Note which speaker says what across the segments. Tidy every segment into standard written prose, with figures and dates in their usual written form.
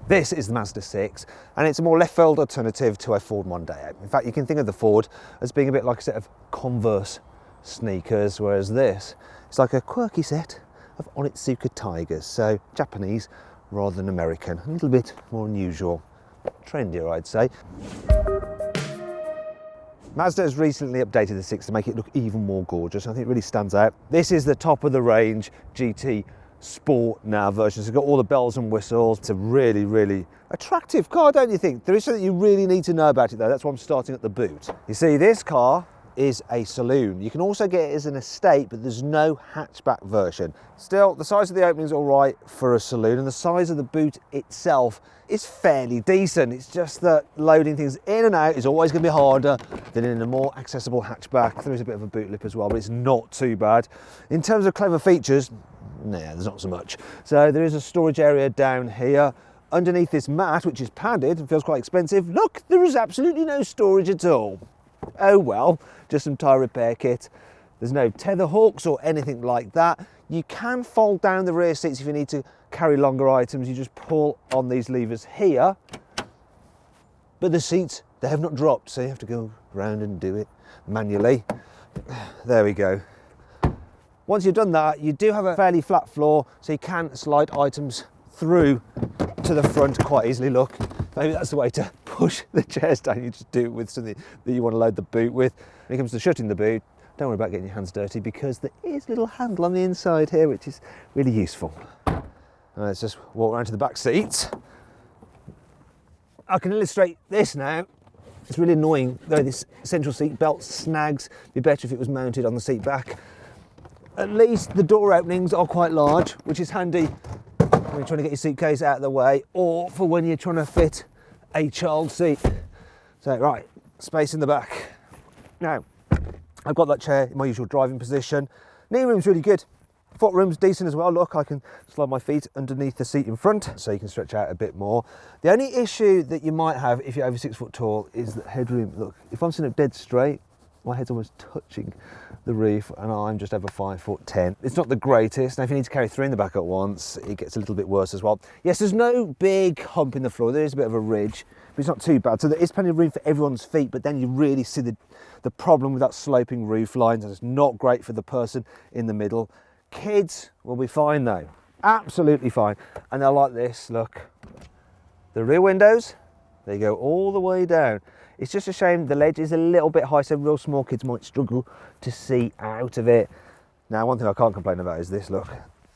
Speaker 1: This is the Mazda 6, and it's a more left field alternative to a Ford Mondeo. In fact, you can think of the Ford as being a bit like a set of Converse sneakers, whereas this is like a quirky set of Onitsuka Tigers. So Japanese rather than American, a little bit more unusual, trendier I'd say. Mazda has recently updated the 6 to make it look even more gorgeous. I think it really stands out. This is the top of the range GT Sport now version. So it's got all the bells and whistles. It's a really, really attractive car, don't you think? There is something you really need to know about it though. That's why I'm starting at the boot. You see, this car is a saloon. You can also get it as an estate, but there's no hatchback version. Still, the size of the opening is all right for a saloon, and the size of the boot itself is fairly decent. It's just that loading things in and out is always going to be harder than in a more accessible hatchback. There is a bit of a boot lip as well, but it's not too bad. In terms of clever features, nah, there's not so much. So there is a storage area down here. Underneath this mat, which is padded and feels quite expensive, look, there is absolutely no storage at all. Oh well, just some tyre repair kit. There's no tether hooks or anything like that. You can fold down the rear seats if you need to carry longer items. You just pull on these levers here. But the seats, they have not dropped, so you have to go around and do it manually. There we go. Once you've done that, you do have a fairly flat floor, so you can slide items through to the front quite easily. Look, maybe that's the way to push the chairs down. You just do it with something that you want to load the boot with. When it comes to shutting the boot, don't worry about getting your hands dirty, because there is a little handle on the inside here, which is really useful. Let's just walk around to the back seats. I can illustrate this now. It's really annoying though, this central seat belt snags. It'd be better if it was mounted on the seat back. At least the door openings are quite large, which is handy when you're trying to get your suitcase out of the way, or for when you're trying to fit a child seat. So right, space in the back. Now, I've got that chair in my usual driving position. Knee room's really good. Foot room's decent as well. Look, I can slide my feet underneath the seat in front, so you can stretch out a bit more. The only issue that you might have if you're over 6 foot tall is that headroom. Look, if I'm sitting up dead straight, my head's almost touching the roof, and I'm just over 5'10". It's not the greatest. Now, if you need to carry 3 in the back at once, it gets a little bit worse as well. Yes, there's no big hump in the floor. There is a bit of a ridge, but it's not too bad. So there is plenty of room for everyone's feet, but then you really see the problem with that sloping roof lines, and it's not great for the person in the middle. Kids will be fine though, absolutely fine. And they're like this, look. The rear windows, they go all the way down. It's just a shame the ledge is a little bit high, so real small kids might struggle to see out of it. Now, one thing I can't complain about is this, look.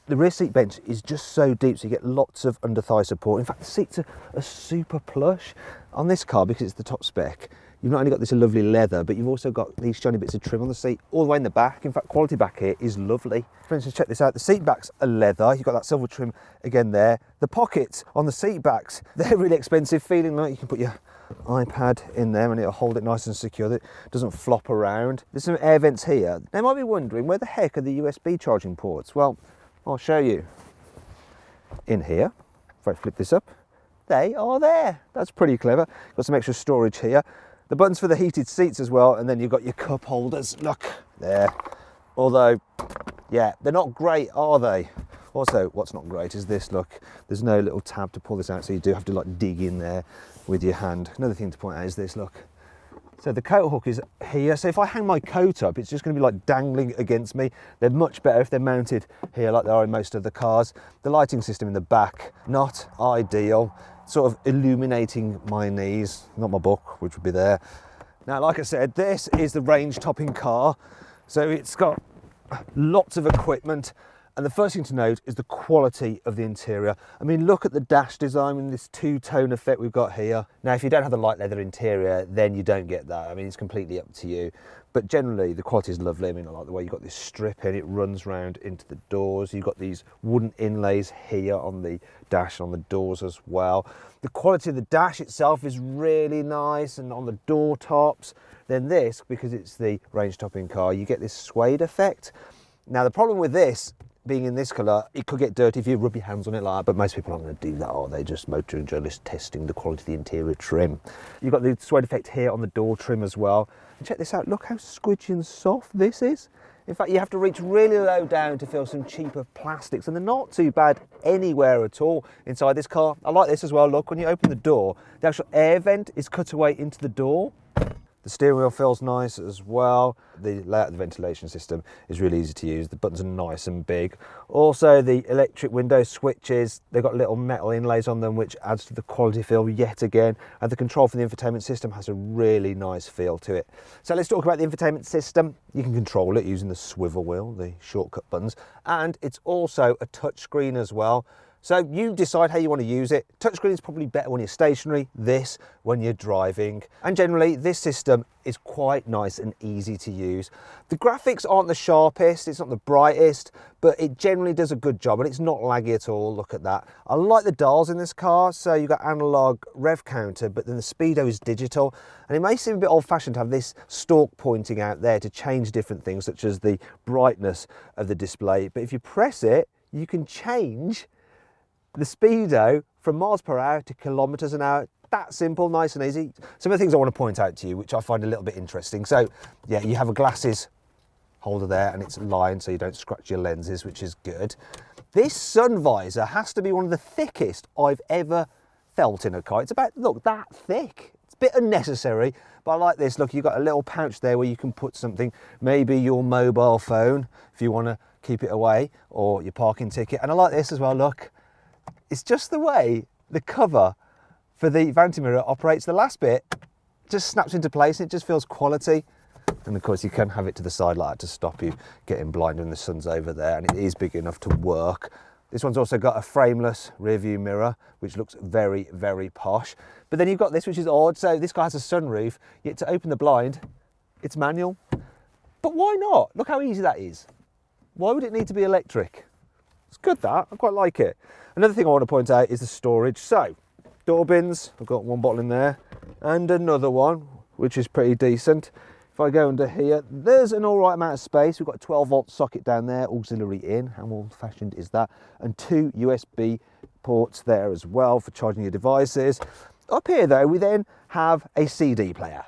Speaker 1: The rear seat bench is just so deep, so you get lots of under thigh support. In fact, the seats are super plush on this car because it's the top spec. You've not only got this lovely leather, but you've also got these shiny bits of trim on the seat all the way in the back. In fact, quality back here is lovely. For instance, check this out. The seat backs are leather. You've got that silver trim again there. The pockets on the seat backs, they're really expensive, feeling like you can put your iPad in there and it'll hold it nice and secure. It doesn't flop around. There's some air vents here. They might be wondering, where the heck are the USB charging ports? Well, I'll show you. In here, if I flip this up, they are there. That's pretty clever. Got some extra storage here. The buttons for the heated seats as well, and then you've got your cup holders. Look, there. Although, yeah, they're not great, are they? Also, what's not great is this, look. There's no little tab to pull this out, so you do have to like dig in there with your hand. Another thing to point out is this, look. So the coat hook is here, so if I hang my coat up, it's just going to be like dangling against me. They're much better if they're mounted here like they are in most of the cars. The lighting system in the back, not ideal. Sort of illuminating my knees, not my book, which would be there. Now, like I said, this is the range topping car. So it's got lots of equipment. And the first thing to note is the quality of the interior. I mean, look at the dash design and this two-tone effect we've got here. Now, if you don't have the light leather interior, then you don't get that. I mean, it's completely up to you. But generally, the quality is lovely. I mean, I like the way you've got this strip in, it runs round into the doors. You've got these wooden inlays here on the dash, on the doors as well. The quality of the dash itself is really nice, and on the door tops. Then this, because it's the range topping car, you get this suede effect. Now, the problem with this, being in this colour, it could get dirty if you rub your hands on it like that, but most people aren't going to do that, are they? Just motoring journalists testing the quality of the interior trim. You've got the suede effect here on the door trim as well. And check this out, look how squidgy and soft this is. In fact, you have to reach really low down to feel some cheaper plastics, and they're not too bad anywhere at all inside this car. I like this as well. Look, when you open the door, the actual air vent is cut away into the door. The steering wheel feels nice as well. The layout of the ventilation system is really easy to use. The buttons are nice and big. Also, the electric window switches, they've got little metal inlays on them, which adds to the quality feel yet again. And the control for the infotainment system has a really nice feel to it. So let's talk about the infotainment system. You can control it using the swivel wheel, the shortcut buttons, and it's also a touchscreen as well. So you decide how you want to use it. Touchscreen is probably better when you're stationary, this when you're driving. And generally, this system is quite nice and easy to use. The graphics aren't the sharpest, it's not the brightest, but it generally does a good job and it's not laggy at all. Look at that. I like the dials in this car. So you've got analog rev counter, but then the speedo is digital. And it may seem a bit old-fashioned to have this stalk pointing out there to change different things, such as the brightness of the display. But if you press it, you can change the speedo from miles per hour to kilometers an hour. That simple, nice and easy. Some of the things I want to point out to you, which I find a little bit interesting. So yeah, you have a glasses holder there and it's lined so you don't scratch your lenses, which is good. This sun visor has to be one of the thickest I've ever felt in a car. It's about, look, that thick. It's a bit unnecessary, but I like this. Look, you've got a little pouch there where you can put something, maybe your mobile phone, if you want to keep it away, or your parking ticket. And I like this as well, look. It's just the way the cover for the vanity mirror operates. The last bit just snaps into place and it just feels quality. And of course you can have it to the side like that to stop you getting blind when the sun's over there, and it is big enough to work. This one's also got a frameless rear view mirror, which looks very, very posh. But then you've got this, which is odd. So this guy has a sunroof, yet to open the blind, it's manual. But why not? Look how easy that is. Why would it need to be electric? It's good, that. I quite like it. Another thing I want to point out is the storage. So, door bins, I've got one bottle in there, and another one, which is pretty decent. If I go under here, there's an all right amount of space. We've got a 12-volt socket down there, auxiliary in. How old-fashioned is that? And 2 USB ports there as well for charging your devices. Up here, though, we then have a CD player.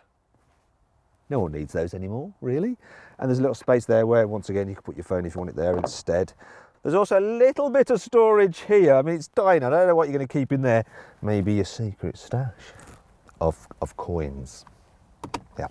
Speaker 1: No one needs those anymore, really. And there's a little space there where, once again, you can put your phone if you want it there instead. There's also a little bit of storage here. I mean, it's tiny. I don't know what you're going to keep in there. Maybe your secret stash of coins. Yeah.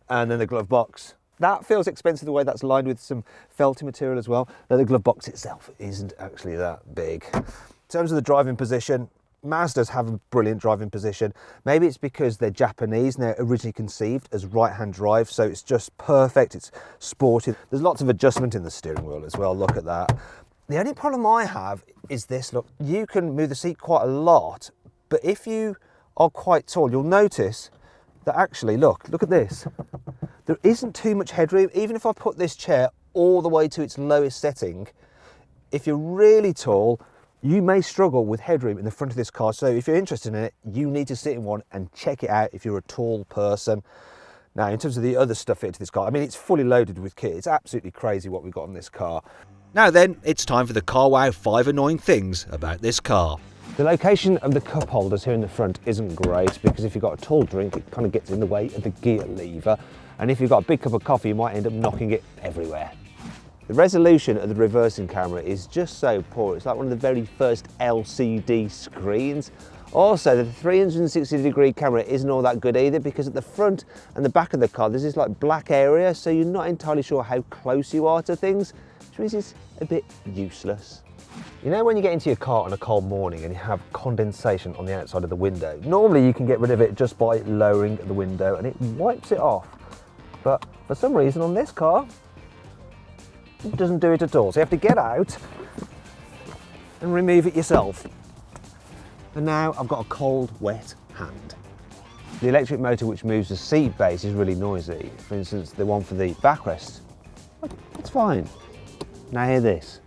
Speaker 1: And then the glove box. That feels expensive the way that's lined with some felty material as well. Though the glove box itself isn't actually that big. In terms of the driving position, Mazdas have a brilliant driving position. Maybe it's because they're Japanese and they're originally conceived as right-hand drive, so it's just perfect. It's sporty. There's lots of adjustment in the steering wheel as well. Look at that. The only problem I have is this, look, you can move the seat quite a lot, but if you are quite tall, you'll notice that actually, look at this. There isn't too much headroom. Even if I put this chair all the way to its lowest setting, if you're really tall, you may struggle with headroom in the front of this car. So if you're interested in it, you need to sit in one and check it out if you're a tall person. Now, in terms of the other stuff fitted to this car, I mean, it's fully loaded with kit. It's absolutely crazy what we've got on this car. Now then, it's time for the CarWow 5 annoying things about this car. The location of the cup holders here in the front isn't great because if you've got a tall drink, it kind of gets in the way of the gear lever. And if you've got a big cup of coffee, you might end up knocking it everywhere. The resolution of the reversing camera is just so poor. It's like one of the very first LCD screens. Also, the 360-degree camera isn't all that good either because at the front and the back of the car, there's this like black area, so you're not entirely sure how close you are to things, which means it's a bit useless. You know when you get into your car on a cold morning and you have condensation on the outside of the window? Normally you can get rid of it just by lowering the window and it wipes it off. But for some reason on this car, it doesn't do it at all. So you have to get out and remove it yourself. And now I've got a cold, wet hand. The electric motor which moves the seat base is really noisy. For instance, the one for the backrest, it's fine. Now hear this.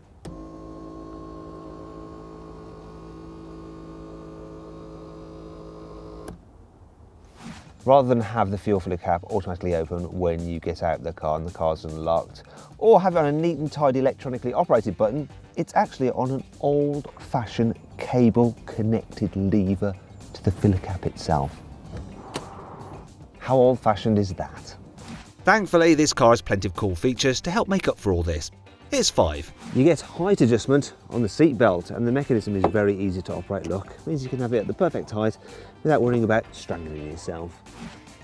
Speaker 1: Rather than have the fuel filler cap automatically open when you get out of the car and the car's unlocked, or have it on a neat and tidy electronically operated button, it's actually on an old-fashioned cable-connected lever to the filler cap itself. How old-fashioned is that?
Speaker 2: Thankfully, this car has plenty of cool features to help make up for all this. Here's 5.
Speaker 1: You get height adjustment on the seat belt, and the mechanism is very easy to operate. Look, it means you can have it at the perfect height without worrying about strangling yourself.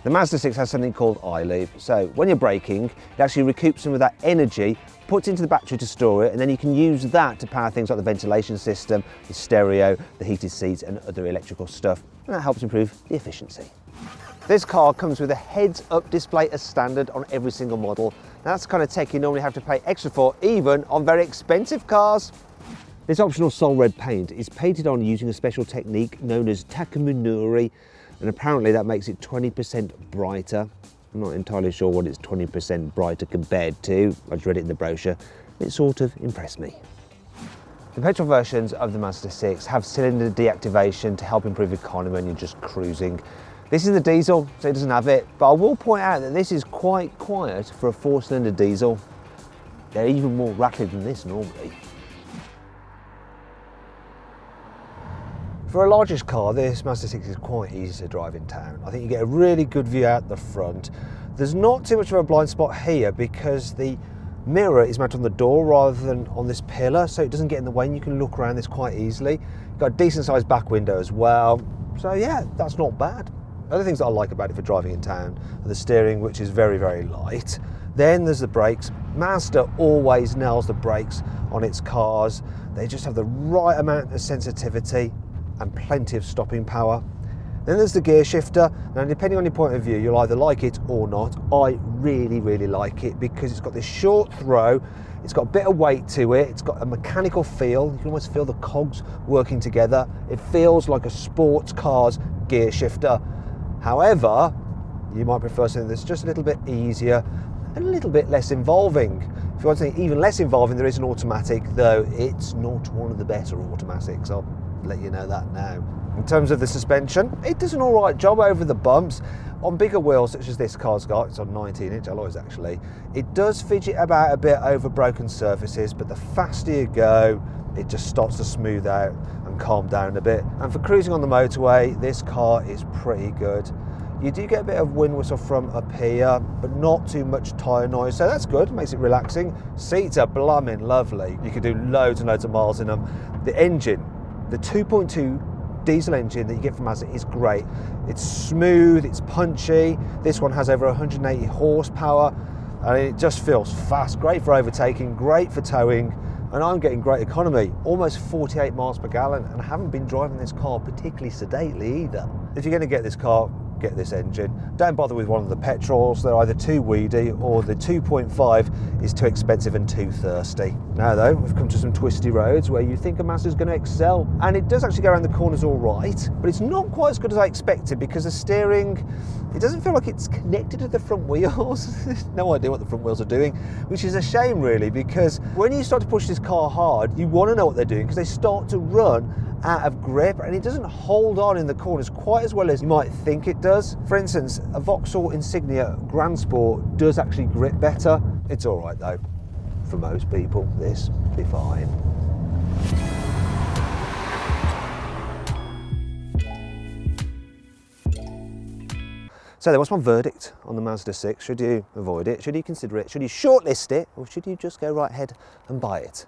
Speaker 1: The Mazda 6 has something called iLeave, so when you're braking, it actually recoups some of that energy, puts into the battery to store it, and then you can use that to power things like the ventilation system, the stereo, the heated seats and other electrical stuff, and that helps improve the efficiency. This car comes with a heads-up display as standard on every single model. Now that's the kind of tech you normally have to pay extra for, even on very expensive cars. This optional Sol Red paint is painted on using a special technique known as Takamunuri, and apparently that makes it 20% brighter. I'm not entirely sure what it's 20% brighter compared to. I just read it in the brochure. It sort of impressed me. The petrol versions of the Mazda 6 have cylinder deactivation to help improve economy when you're just cruising. This is the diesel, so it doesn't have it, but I will point out that this is quite quiet for a 4-cylinder diesel. They're even more rattly than this normally. For a largish car, this Mazda 6 is quite easy to drive in town. I think you get a really good view out the front. There's not too much of a blind spot here because the mirror is mounted on the door rather than on this pillar, so it doesn't get in the way and you can look around this quite easily. You've got a decent sized back window as well, so yeah, that's not bad. Other things that I like about it for driving in town are the steering, which is very, very light. Then there's the brakes. Mazda always nails the brakes on its cars. They just have the right amount of sensitivity and plenty of stopping power. Then there's the gear shifter. Now, depending on your point of view, you'll either like it or not. I really, really like it because it's got this short throw, it's got a bit of weight to it, it's got a mechanical feel. You can almost feel the cogs working together. It feels like a sports car's gear shifter. However, you might prefer something that's just a little bit easier and a little bit less involving. If you want something even less involving, there is an automatic, though it's not one of the better automatics. I'll let you know that now. In terms of the suspension, it does an all right job over the bumps. On bigger wheels, such as this car's got, it's on 19-inch alloys actually, it does fidget about a bit over broken surfaces, but the faster you go, it just starts to smooth out and calm down a bit. And for cruising on the motorway, this car is pretty good. You do get a bit of wind whistle from up here, but not too much tyre noise, so that's good, makes it relaxing. Seats are blooming lovely. You can do loads and loads of miles in them. The engine, the 2.2 diesel engine that you get from Mazda is great. It's smooth, it's punchy. This one has over 180 horsepower, and it just feels fast. Great for overtaking, great for towing, and I'm getting great economy, almost 48 miles per gallon, and I haven't been driving this car particularly sedately either. If you're going to get this car, get this engine. Don't bother with one of the petrols, they're either too weedy or the 2.5 is too expensive and too thirsty. Now though, we've come to some twisty roads where you think a Mazda's going to excel, and it does actually go around the corners all right, but it's not quite as good as I expected because the steering, it doesn't feel like it's connected to the front wheels. No idea what the front wheels are doing, which is a shame really, because when you start to push this car hard, you want to know what they're doing because they start to run out of grip and it doesn't hold on in the corners quite as well as you might think it does. For instance, a Vauxhall Insignia Grand Sport does actually grip better. It's all right though, for most people, this will be fine. So then, what's my verdict on the Mazda 6? Should you avoid it? Should you consider it? Should you shortlist it? Or should you just go right ahead and buy it?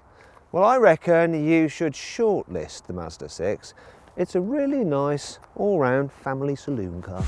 Speaker 1: Well, I reckon you should shortlist the Mazda 6. It's a really nice all-round family saloon car.